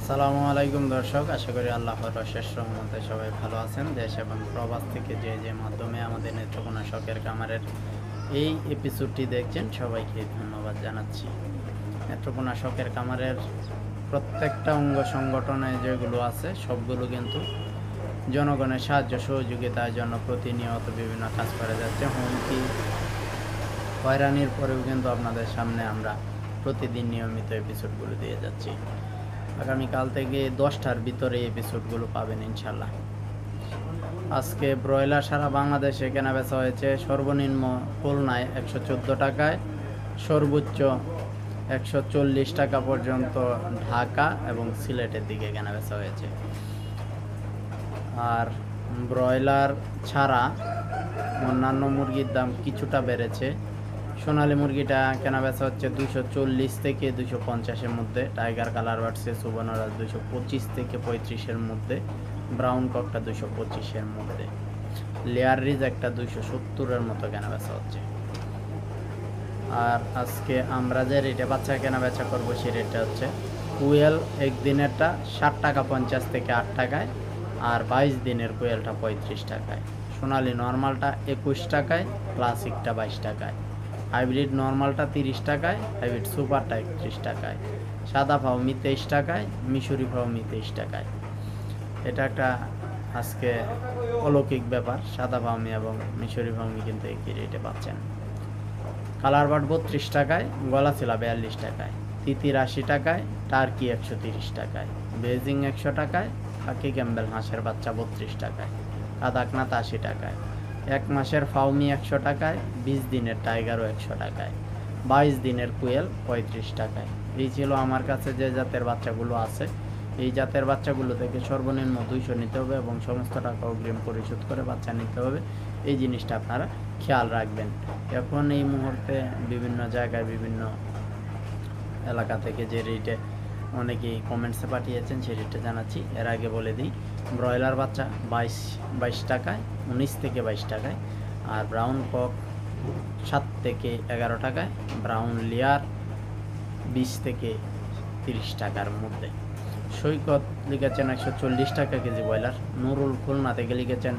আসসালামু আলাইকুম দর্শক, আশা করি আল্লাহর অশেষ রহমতে সবাই ভালো আছেন। দেশ এবং প্রবাস থেকে যে মাধ্যমে আমাদের নেত্রকোনা শখের কামারের এই এপিসোডটি দেখছেন সবাইকে ধন্যবাদ জানাচ্ছি। নেত্রকোনা শখের কামারের প্রত্যেকটা অঙ্গ সংগঠনে যেগুলো আছে সবগুলো কিন্তু জনগণের সাহায্য সহযোগিতার জন্য প্রতিনিয়ত বিভিন্ন কাজ করে যাচ্ছে। হুমকি হয়রানির পরেও কিন্তু আপনাদের সামনে আমরা প্রতিদিন নিয়মিত এপিসোডগুলো দিয়ে যাচ্ছি। আগামীকাল থেকে 10টার ভিতরে এপিসোডগুলো পাবেন ইনশাল্লাহ। আজকে ব্রয়লার সারা বাংলাদেশে কেনাবেচা হয়েছে সর্বনিম্ন খুলনায় 114 টাকায়, সর্বোচ্চ 140 টাকা পর্যন্ত ঢাকা এবং সিলেটের দিকে কেনাবেচা হয়েছে। আর ব্রয়লার ছাড়া অন্যান্য মুরগির দাম কিছুটা বেড়েছে। সোনালী মুরগিটা কেনাবেচা হচ্ছে 240 থেকে 250-এর মধ্যে, টাইগার কালার বাড়ছে সুবর্ণরাজ 225 থেকে 35-এর মধ্যে, ব্রাউন ককটা 225-এর মধ্যে, লেয়ার রিজ একটা 270-এর মতো কেনাবেচা হচ্ছে। আর আজকে আমরা যে রেটে বাচ্চা কেনাবেচা করবো সেই রেটটা হচ্ছে কুয়েল একদিনেরটা 7 টাকা 50 থেকে 8 টাকায়, আর 22 দিনের কুয়েলটা 35 টাকায়, সোনালী নর্মালটা 21 টাকায়, ক্লাসিকটা 22 টাকায়, হাইব্রিড নর্মালটা 30 টাকায়, হাইব্রিড সুপারটা 31 টাকায়, সাদা ফাউমি 23 টাকায়, মিশরি ফাউমি 23 টাকায়। এটা একটা আজকে অলৌকিক ব্যাপার, সাদা ফাউমি এবং মিশরি ফাউমি কিন্তু একই রেটে পাচ্ছেন। কালার বার্ড 32 টাকায়, গলাচিলা 42 টাকায়, তিতির 80 টাকায়, টার্কি 130 টাকায়, বেজিং 100 টাকায়, পাকি ক্যাম্বেল হাঁসের বাচ্চা 32 টাকায়, কাদাকনাথ 80 টাকায়, 1 মাসের ফাউমি 100 টাকায়, 20 দিনের টাইগারও 100 টাকায়, 22 দিনের কুয়েল 35 টাকায়। এই ছিল আমার কাছে যে জাতের বাচ্চাগুলো আছে। এই জাতের বাচ্চাগুলো থেকে সর্বনিম্ন 200 নিতে হবে এবং সমস্ত টাকা অগ্রিম পরিশোধ করে বাচ্চা নিতে হবে। এই জিনিসটা আপনারা খেয়াল রাখবেন। এখন এই মুহূর্তে বিভিন্ন জায়গায় বিভিন্ন এলাকা থেকে যে রেটে অনেকেই কমেন্টসে পাঠিয়েছেন সেই রেটে জানাচ্ছি। এর আগে বলে দিই, ব্রয়লার বাচ্চা 22 টাকায়, 19 থেকে 22 টাকায়, আর ব্রাউন কক 7 থেকে 11 টাকায়, ব্রাউন লেয়ার 20 থেকে 30 টাকার মধ্যে। সৈকত লিখেছেন 140 টাকা কেজি ব্রয়লার, নুরুল খুলনা থেকে লিখেছেন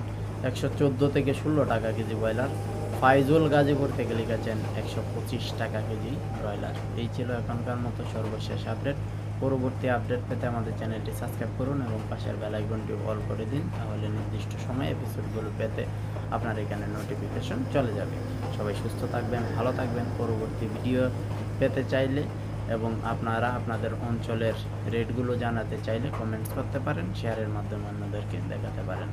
114 থেকে 16 টাকা কেজি ব্রয়লার, ফাইজুল গাজীপুর থেকে লিখেছেন 125 টাকা কেজি ব্রয়লার। এই ছিল এখনকার মতো সর্বশেষ আপডেট। পরবর্তী আপডেট পেতে আমাদের চ্যানেলটি সাবস্ক্রাইব করুন এবং পাশের বেল আইকনটি অল করে দিন, তাহলে নির্দিষ্ট সময়ে এপিসোডগুলো পেতে আপনার এখানে নোটিফিকেশন চলে যাবে। সবাই সুস্থ থাকবেন, ভালো থাকবেন। পরবর্তী ভিডিও পেতে চাইলে এবং আপনারা আপনাদের অঞ্চলের রেটগুলো জানাতে চাইলে কমেন্টস করতে পারেন, শেয়ারের মাধ্যমে অন্যদেরকে দেখাতে পারেন।